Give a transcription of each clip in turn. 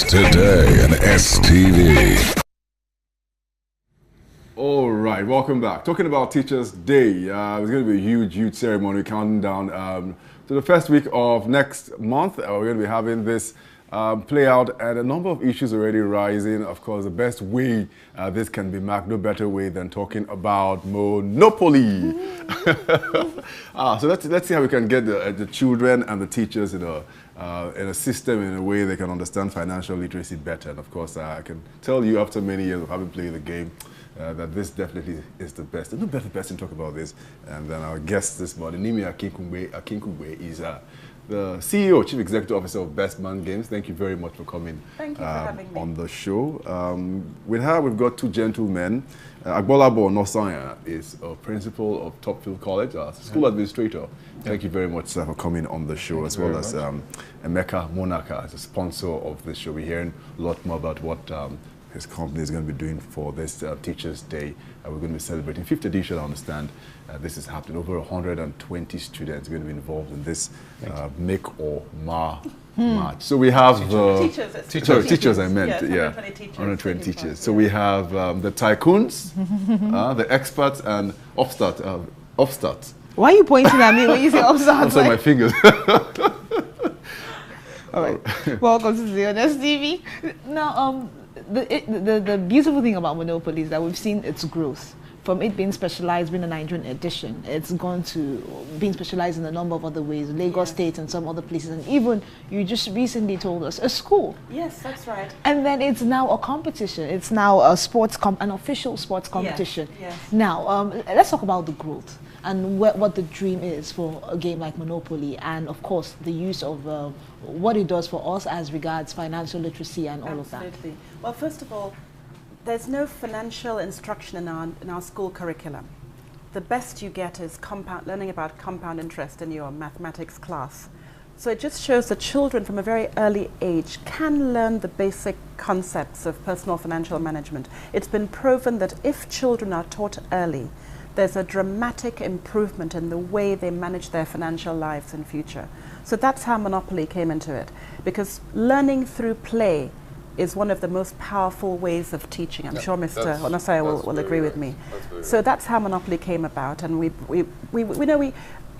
today on STV. All right, welcome back. Talking about Teachers' Day, it's going to be a huge ceremony counting down to the first week of next month. We're going to be having this play out, and a number of issues already rising. Of course, the best way this can be marked, no better way than talking about monopoly. So let's see how we can get the children and the teachers in a system in a way they can understand financial literacy better. And of course, I can tell you after many years of having played the game that this definitely is the best. There's no better person to talk about this. And then our guest this morning, Nimi Akinkugbe, is the CEO, Chief Executive Officer of Bestman Games. Thank you very much for coming. Thank you for having me on the show. With her, we've got two gentlemen. Agbolabo Nosanya is a principal of Topfield College, school administrator. Thank you very much, sir, for coming on the show, as well as Emeka Monaka, as a sponsor of the show. We're hearing a lot more about what his company is going to be doing for this Teachers' Day. We're going to be celebrating 5th edition, I understand. This is happening. Over 120 students are going to be involved in this make or ma match. So we have teachers, I meant. Yeah, 120 teachers. So we have the tycoons, the experts, and upstarts. Why are you pointing at me when you say upstarts? I'm my fingers. All right. Welcome to the STV. Now, the beautiful thing about Monopoly is that we've seen its growth. From it being specialized, being a Nigerian edition, it's gone to being specialized in a number of other ways, Lagos State and some other places, and even, you just recently told us, a school. Yes, that's right. And then it's now a competition. It's now a an official sports competition. Yes. Now, let's talk about the growth and what the dream is for a game like Monopoly, and of course the use of what it does for us as regards financial literacy and all of that. Absolutely. Well, first of all, there's no financial instruction in our school curriculum. The best you get is learning about compound interest in your mathematics class. So it just shows that children from a very early age can learn the basic concepts of personal financial management. It's been proven that if children are taught early, there's a dramatic improvement in the way they manage their financial lives in future. So that's how Monopoly came into it, because learning through play is one of the most powerful ways of teaching. I'm sure Mr. Onosaya will agree with me. So that's how Monopoly came about, and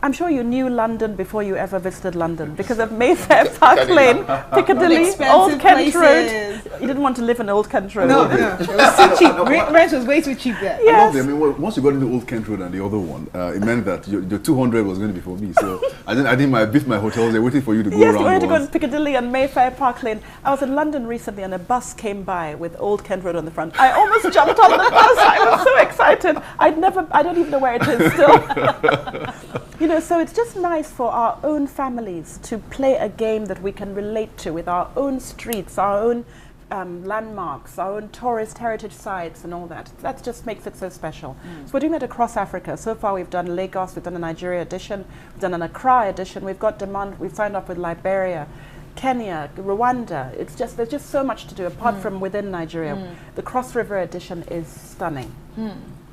I'm sure you knew London before you ever visited London because of Mayfair, Park Lane, Piccadilly, Old Kent Road. You didn't want to live in Old Kent Road. No, it was too cheap. Rent was way too cheap there. Yes. I mean, once you got into Old Kent Road and the other one, it meant that your 200 was going to be for me. So I did my hotels there waiting for you to go around. Yes, we had to go to Piccadilly and Mayfair, Park Lane. I was in London recently and a bus came by with Old Kent Road on the front. I almost jumped on the bus. I was so excited. I don't even know where it is still. So it's just nice for our own families to play a game that we can relate to with our own streets, our own landmarks, our own tourist heritage sites and all that. That just makes it so special. So we're doing that across Africa. So far we've done Lagos, we've done a Nigeria edition, we've done an Accra edition, we've got demand, we've signed up with Liberia, Kenya, Rwanda. There's just so much to do apart from within Nigeria. The Cross River edition is stunning.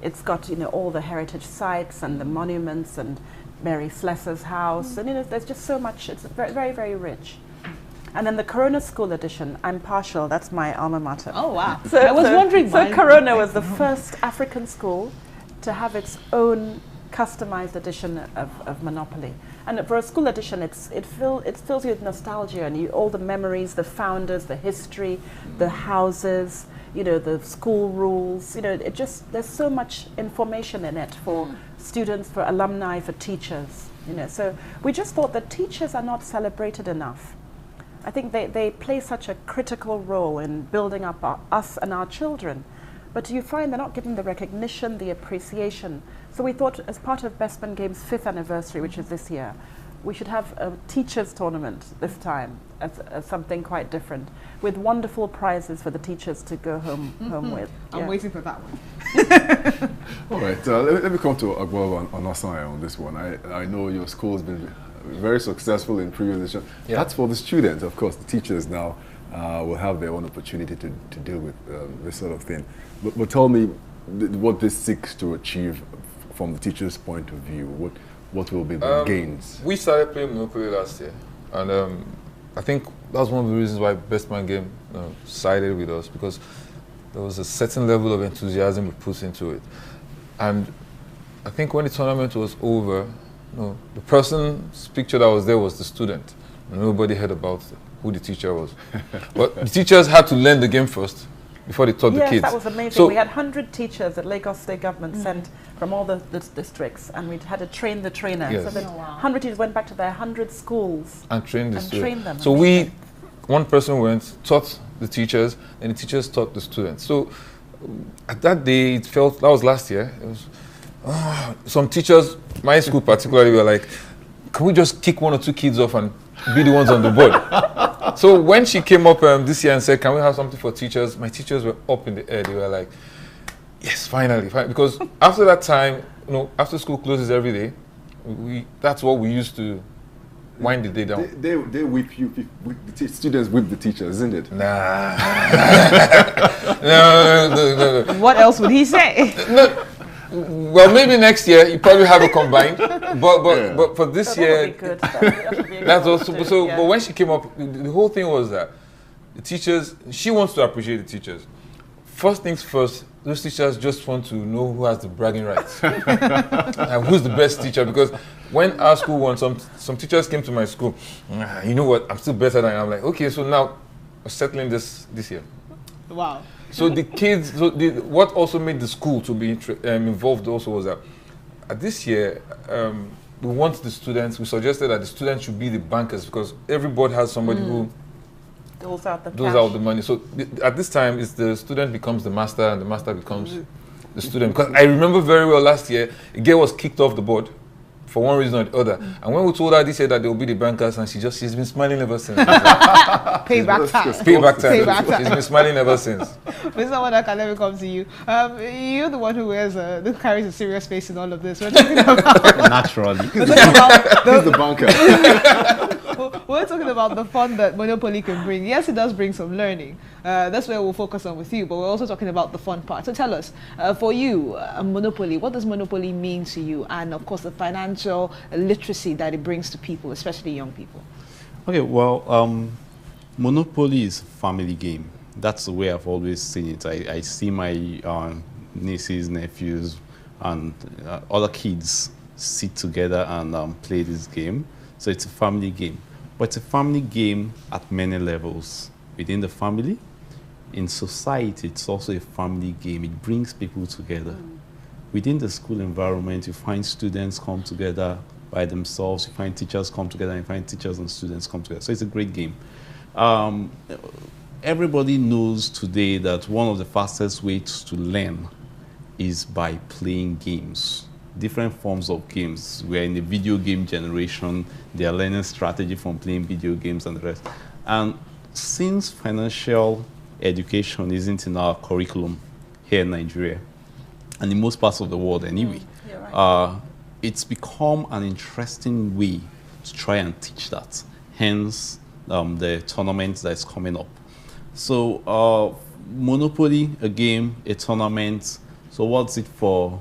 It's got all the heritage sites and the monuments and Mary Slessor's house, and there's just so much. It's very, very, very rich. And then the Corona School edition, I'm partial, that's my alma mater. Oh wow. I was wondering why. So Corona was the first African school to have its own customized edition of Monopoly. And for a school edition, it fills you with nostalgia and all the memories, the founders, the history, the houses, the school rules. There's so much information in it for students, for alumni, for teachers. So we just thought that teachers are not celebrated enough. I think they play such a critical role in building up us and our children. But you find they're not given the recognition, the appreciation. So we thought, as part of Bestman Games' 5th anniversary, which is this year, we should have a teachers' tournament this time as something quite different, with wonderful prizes for the teachers to go home with. I'm waiting for that one. All right, let me come to Agbolabo Onosanya on this one. I know your school has been very successful in previous edition. That's for the students, of course. The teachers now will have their own opportunity to deal with this sort of thing. But tell me what this seeks to achieve from the teacher's point of view. What will be the gains? We started playing Monopoly last year, and I think that's one of the reasons why Bestman Game sided with us, because there was a certain level of enthusiasm we put into it. And I think when the tournament was over, the person's picture that was there was the student. Nobody heard about who the teacher was. But the teachers had to learn the game first before they taught the kids. Yes, that was amazing. So we had 100 teachers that Lagos State Government sent from all the districts, and we had to train the trainer. Yes. So that 100 teachers went back to their 100 schools and trained the students. trained them. So one person went, taught the teachers, and the teachers taught the students. So at that day, it felt, that was last year, it was, some teachers, my school particularly, were like, can we just kick 1 or 2 kids off and be the ones on the board? So when she came up this year and said, can we have something for teachers? My teachers were up in the air. They were like, yes, finally. Because after that time, after school closes every day, that's what we used to wind the day down. They whip you, the students whip the teachers, isn't it? Nah. No. What else would he say? No. Well, maybe next year you probably have a combined, but for this year, that's also so. But when she came up, the whole thing was that the teachers, she wants to appreciate the teachers. First things first, those teachers just want to know who has the bragging rights and who's the best teacher. Because when our school won, some teachers came to my school. You know what? I'm still better than you. I'm like, okay, so now we're settling this year. Wow. So the kids, what also made the school to be involved also was that this year, we want the students, we suggested that the students should be the bankers, because every board has somebody who doles out the money. So at this time, it's the student becomes the master and the master becomes the student. Because I remember very well last year, a girl was kicked off the board for one reason or the other. And when we told her this year that they will be the bankers, and she's been smiling ever since. Payback time. Payback time. She's been smiling ever since. Mr. Wonderka, let me come to you. You're the one who carries a serious face in all of this. We're talking about naturally. He's the banker. We're talking about the fun that Monopoly can bring. Yes, it does bring some learning. That's where we'll focus on with you, but we're also talking about the fun part. So tell us, for you, Monopoly, what does Monopoly mean to you? And of course, the financial literacy that it brings to people, especially young people. Okay, well, Monopoly is a family game. That's the way I've always seen it. I see my nieces, nephews, and other kids sit together and play this game. So it's a family game. But it's a family game at many levels. Within the family, in society, it's also a family game. It brings people together. Within the school environment, you find students come together by themselves. You find teachers come together, and you find teachers and students come together. So it's a great game. Everybody knows today that one of the fastest ways to learn is by playing games. Different forms of games. We're in the video game generation. They are learning strategy from playing video games and the rest. And since financial education isn't in our curriculum here in Nigeria, and in most parts of the world anyway, right. It's become an interesting way to try and teach that. Hence, the tournament that's coming up. So, Monopoly, a game, a tournament. So what's it for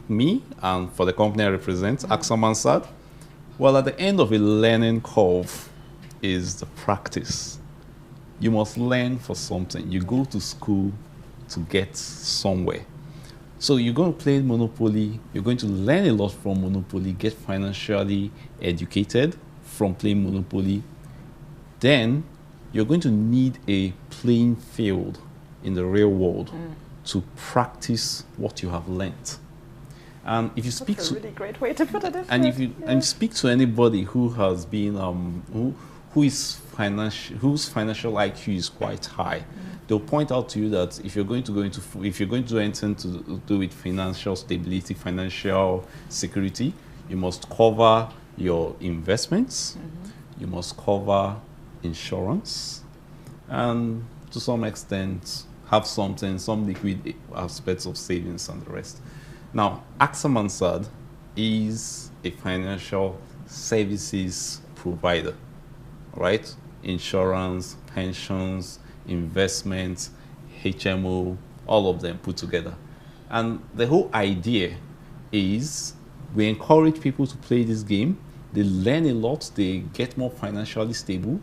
me and for the company I represent, Axamansad? Well, at the end of a learning curve is the practice. You must learn for something. You go to school to get somewhere. So you're going to play Monopoly. You're going to learn a lot from Monopoly, get financially educated from playing Monopoly. Then you're going to need a playing field in the real world to practice what you have learned. And if you speak That's a really great way to put it. And if you speak to anybody who has been whose financial IQ is quite high, they'll point out to you that if you're going to do anything to do with financial stability, financial security, you must cover your investments, you must cover insurance, and to some extent have some liquid aspects of savings and the rest. Now, Axamansad is a financial services provider, right? Insurance, pensions, investments, HMO, all of them put together. And the whole idea is we encourage people to play this game. They learn a lot, they get more financially stable,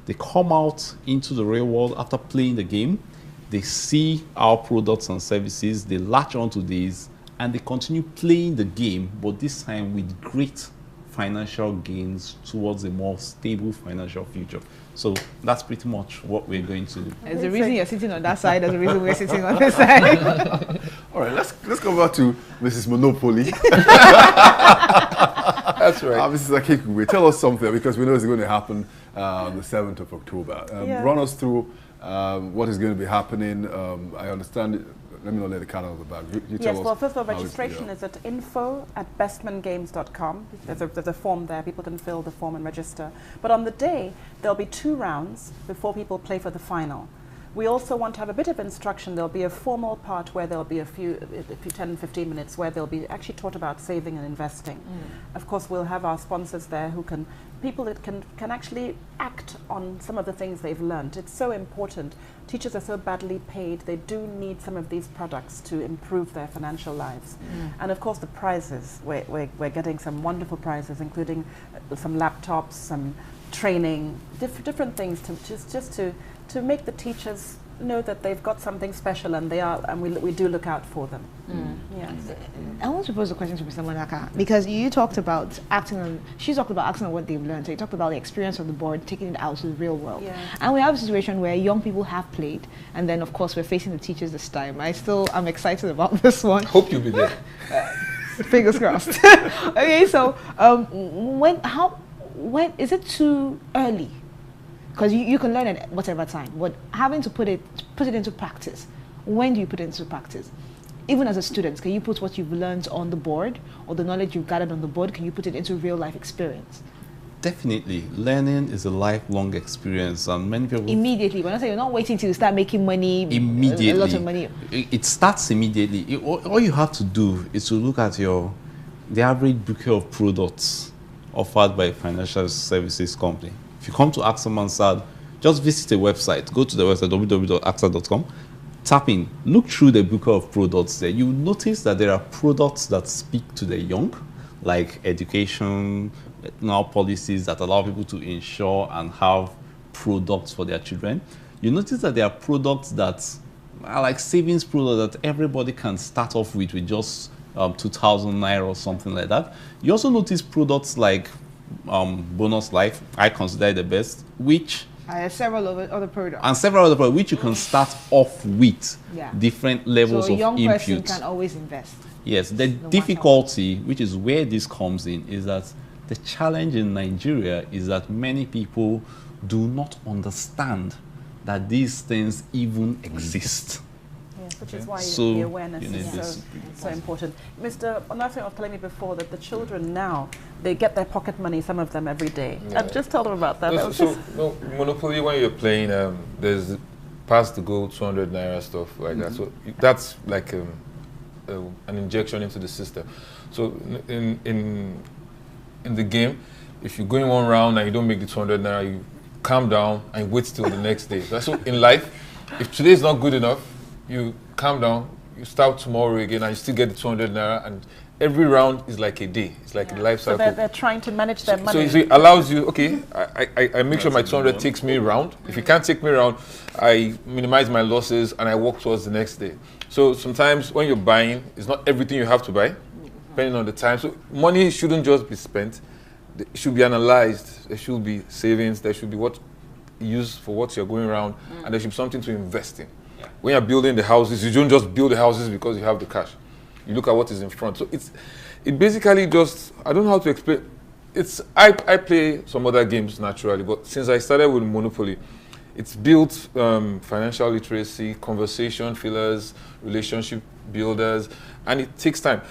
They come out into the real world after playing the game. They see our products and services. They latch onto these, and they continue playing the game, but this time with great financial gains towards a more stable financial future. So that's pretty much what we're going to do. There's a reason you're sitting on that side. There's a reason we're sitting on this side. All right, let's go back to Mrs. Monopoly. That's right. Mrs. Akinkugbe, tell us something, because we know it's going to happen the 7th of October. Run us through what is going to be happening. I understand. Let me not let the cat out of the bag. You tell us. Well, first of all, registration is at info@bestmangames.com. There's a form there. People can fill the form and register. But on the day, there'll be 2 rounds before people play for the final. We also want to have a bit of instruction. There'll be a formal part where there'll be a few 10, 15 minutes where they'll be actually taught about saving and investing. Of course, we'll have our sponsors there who can, people that can actually act on some of the things they've learned. It's so important. Teachers are so badly paid. They do need some of these products to improve their financial lives. And of course, the prizes. We're getting some wonderful prizes, including some laptops, some training, different things to just to make the teachers know that they've got something special, and we do look out for them. Yes. I want to pose a question to Mr. Monaka, because you talked about she talked about acting on what they've learned. So you talked about the experience of the board, taking it out to the real world. Yeah. And we have a situation where young people have played, and then of course we're facing the teachers this time. I'm excited about this one. Hope you'll be there. Fingers crossed. Okay, so when is it too early? Because you can learn at whatever time, but having to put it into practice. When do you put it into practice? Even as a student, can you put what you've learned on the board, or the knowledge you've gathered on the board, can you put it into real life experience? Definitely. Learning is a lifelong experience, and many people... Immediately. When I say you're not waiting till you start making money, immediately. a lot of money. It starts immediately. All you have to do is to look at the average bouquet of products offered by a financial services company. If you come to AXA Mansard, just visit the website. Go to the website, www.axa.com. Tap in, look through the bouquet of products there. You will notice that there are products that speak to the young, like education, now policies that allow people to insure and have products for their children. You notice that there are products that are like savings products that everybody can start off with just 2,000 naira or something like that. You also notice products like Bonus Life, I consider it the best, which several other products. And several other products which you can start off with different levels of input. So a young person can always invest. Yes, the difficulty, which is where this comes in, is that the challenge in Nigeria is that many people do not understand that these things even exist. Yes, which is why the awareness is so important. Mr. Onafe was telling me before that the children now, they get their pocket money, some of them every day. Just tell them about that. No, Monopoly, when you're playing, there's pass to go 200 naira stuff like that. So that's like an injection into the system. So in the game, if you go in one round and you don't make the 200 naira, you calm down and wait till the next day. So in life, if today is not good enough, you calm down, you start tomorrow again, and you still get the 200 naira, and every round is like a day. It's like a life cycle. So they're trying to manage their money. So it allows you, okay, I make sure my 200 takes me around. If it can't take me around, I minimize my losses and I walk towards the next day. So sometimes when you're buying, it's not everything you have to buy, depending on the time. So money shouldn't just be spent. It should be analyzed. There should be savings. There should be what used for what you're going around, and there should be something to invest in. When you're building the houses, you don't just build the houses because you have the cash. You look at what is in front. So it basically just, I don't know how to explain. I play some other games naturally, but since I started with Monopoly, it's built financial literacy, conversation fillers, relationship builders, and it takes time.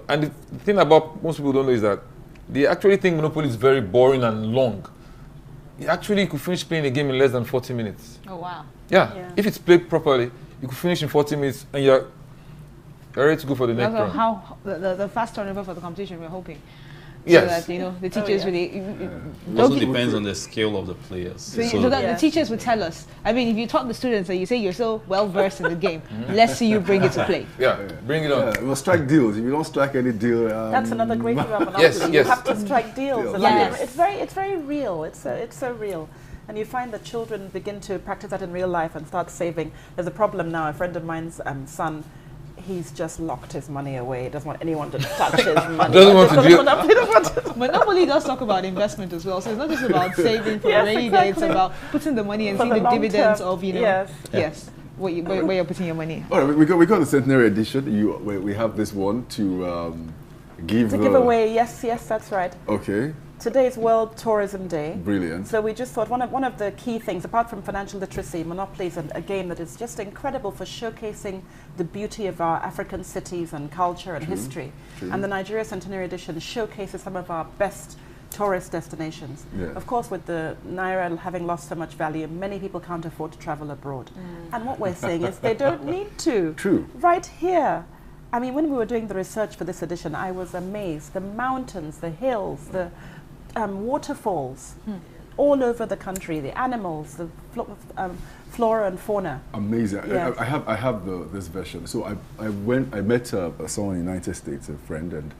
And the thing about most people don't know is that they actually think Monopoly is very boring and long. You could finish playing a game in less than 40 minutes. Oh, wow. Yeah. If it's played properly, you could finish in 40 minutes and you're ready to go for the next round. How the fast turnover for the competition, we're hoping. Yes. So that, the teachers really... It also depends on the scale of the players. So that the teachers would tell us. I mean, if you taught the students and you say you're so well-versed in the game, let's see you bring it to play. Yeah, bring it on. We'll strike deals. If you don't strike any deal... That's another great thing about Monopoly. Yes. You have to strike deals. Yes. It's very real. It's so real. and you find that children begin to practice that in real life and start saving. There's a problem now. A friend of mine's son, he's just locked his money away. He doesn't want anyone to touch his money. Doesn't want to do. Monopoly does talk about investment as well, so it's not just about saving for Yes, a rainy day. It's exactly. about putting the money and For seeing the the long dividends term. of yes, where you're putting your money. All right, we got the centenary edition. We have this one to give away. Yes, that's right. Okay, Today is World Tourism Day. brilliant. So we just thought one of the key things, apart from financial literacy, Monopoly is a game that is just incredible for showcasing the beauty of our African cities and culture and history. True. And the Nigeria Centenary Edition showcases some of our best tourist destinations. Yeah. Of course, with the Naira having lost so much value, many people can't afford to travel abroad. And what we're saying is they don't need to. True. Right here. I mean, when we were doing the research for this edition, I was amazed. The mountains, the hills, the waterfalls, all over the country, the animals, the flora and fauna. Amazing. Yeah. I have this version. So I met someone in the United States, a friend, and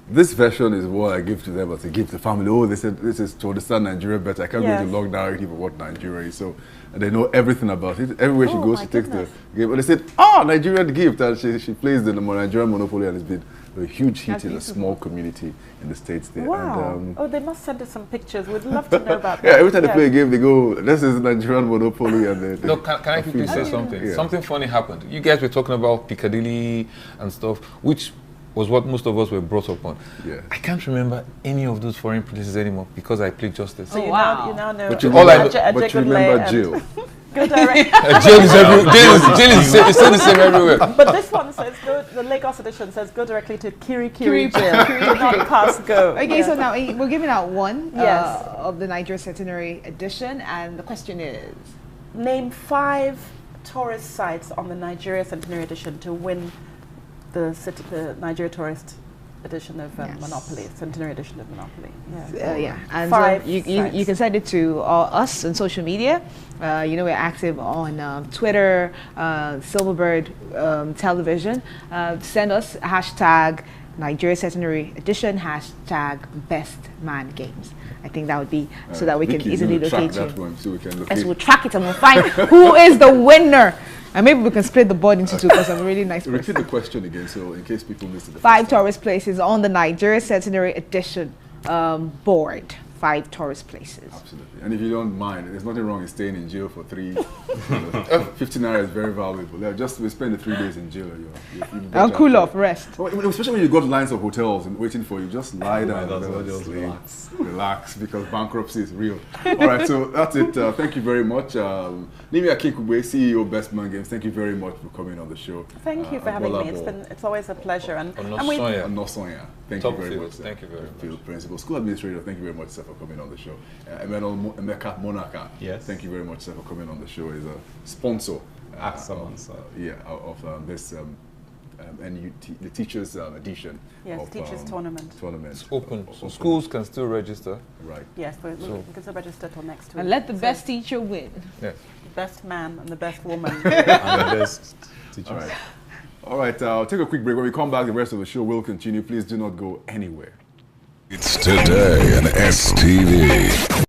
this version is what I give to them as a gift to the family. Oh, they said this is to understand Nigeria better. I can't go into long narrative of what Nigeria is. So and they know everything about it. Everywhere she goes, she takes the game. And they said, Nigerian gift. And she plays the Nigerian Monopoly, and it's been a huge hit in a small community in the States there. Wow. And, They must send us some pictures. We'd love to know about that. yeah, every time they play a game, they go, this is Nigerian Monopoly. And No, can I quickly say something? Yeah. Something funny happened. You guys were talking about Piccadilly and stuff, which was what most of us were brought up on. Yeah. I can't remember any of those foreign places anymore because I played Justice. So you wow. now know. But you All I remember, but you remember Jill. Go direct. Jail is everywhere. Jail is still the same everywhere. But this one says, the Lagos edition says, go directly to Kiri Kiri jail. Do not pass go. Okay, so now we're giving out one Yes. of the Nigeria Centenary Edition, and the question is, Name 5 tourist sites on the Nigeria Centenary Edition to win the Nigeria Tourist Edition of Yes. Monopoly, Centenary Edition of Monopoly. and 5 you sites. can send it to us on social media. We're active on Twitter, Silverbird Television. Send us hashtag Nigeria Centenary Edition, hashtag Bestman Games. I think that would be so that we can Vicky, easily you track locate that you. one so we can locate. Yes, we'll track it and we'll find who is the winner. And maybe we can split the board into two because I'm a really nice person. Repeat the question again, so in case people missed it. the 5 first time. tourist places on the Nigeria Centenary Edition board. 5 tourist places. Absolutely. And if you don't mind, there's nothing wrong in staying in jail for 15 hours is very valuable. Yeah, just we spend the 3 days in jail. I'll cool off, rest. Especially when you got lines of hotels and waiting for you, just lie down that's and what just just relax. relax because bankruptcy is real. All right, so that's it. Thank you very much. Nimi Akinkugbe, CEO Bestman Games, thank you very much for coming on the show. Thank you for having me. It's always a pleasure. And we Nosonya, thank Top you very field. much. Thank you very much. Field Principal, School Administrator, thank you very much, sir, for coming on the show. Emeka Monaka, Yes. thank you very much, sir, for coming on the show. He's a sponsor Excellent, of this NUT, the Teachers Edition. Yes, of, Teachers Tournament. It's open, so schools can still register. Right. Yes, we can still register till next week. And let the So best teacher win. Yes. the best man and the best woman. And the best teachers. All right. All right, I'll take a quick break. When we come back, the rest of the show will continue. Please do not go anywhere. It's today on STV.